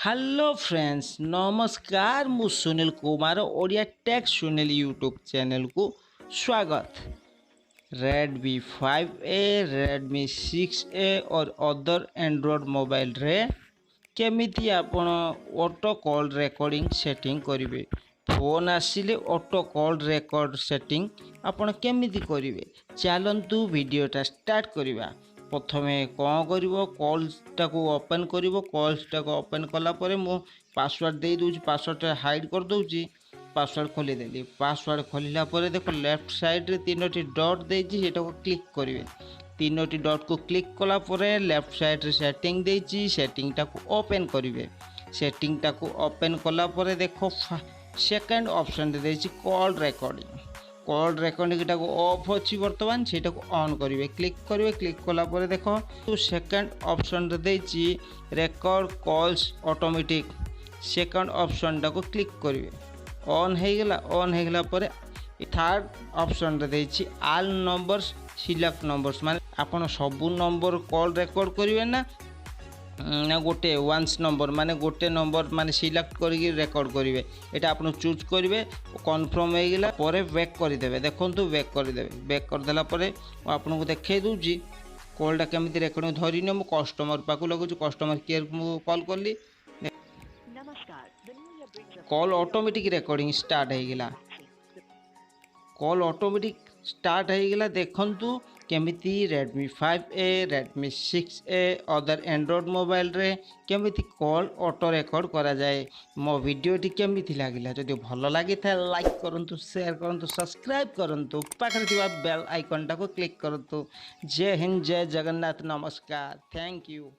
Hello friends नमस्कार मु Sunil Kumar Odia tech Sunil YouTube channel को स्वागत। रेडमी 5A रेडमी 6A और अदर एंड्रॉयड मोबाइल रे केमिति आपण ऑटो कॉल रिकॉर्डिंग सेटिंग करिवे। फोन आसिले ऑटो कॉल रिकॉर्ड सेटिंग आपण केमिति करिवे चलंतु वीडियोटा स्टार्ट करिवा। प्रथमे कौन कर कॉल्सटा को ओपन कर कॉल्सटा को ओपन कलापर मु पासवर्ड दे दूँ पासवर्ड हाइड कर दूँ। पासवर्ड खोलीदेली पासवर्ड खोलला देख लेफ्ट साइड रे तीनोटी डॉट देछि सेटा को क्लिक करेंगे। तीनोटी डॉट को क्लिक कलापर लेफ्ट साइड रे सेटिंग देछि सेटिंगटा को ओपन करेंगे। सेटिंगटा को ओपन कलापर देख सेकेंड ऑप्शन देछि कॉल रिकॉर्डिंग। कॉल रिकॉर्डिंग को ऑफ अच्छी बर्तमान से ऑन करेंगे। क्लिक करेंगे क्लिक कलापर देख तो सेकेंड ऑप्शन देछि record calls automatic. Second option टाको क्लिक करेंगे ऑन होगला पर थर्ड ऑप्शन देछि ऑल नंबर्स सिलेक्ट नंबर्स माने आपण सबू नंबर कॉल रिकॉर्ड करेंगे ना गोटे वन्स नंबर माने गोटे नंबर माने सिलेक्ट करके रेकॉर्ड करेंगे। यहाँ आप चूज करेंगे कन्फर्म होगला पर बैक करदे। देखो बैक करदे बैक करदेला आपको देखे दूसरी कॉलटा केमी रेकर्डिंग धरनी मु कस्टमर पाक लगुच कस्टमर केयर को कॉल कली कॉल ऑटोमेटिक रेकॉर्डिंग स्टार्ट होगला। कॉल ऑटोमेटिक स्टार्ट होगला। देखंतु केमिति Redmi 5A Redmi 6A other android mobile रे केमिति कॉल ऑटो रेकॉर्ड करा जाए। मो वीडियोटी केमिति लागिला जदि भल लगी था लाइक करंतु शेयर करंतु सब्सक्राइब करंतु पाखरे थिबा बेल आइकन टाको क्लिक करंतु। जय हिंद जय जगन्नाथ नमस्कार थैंक यू।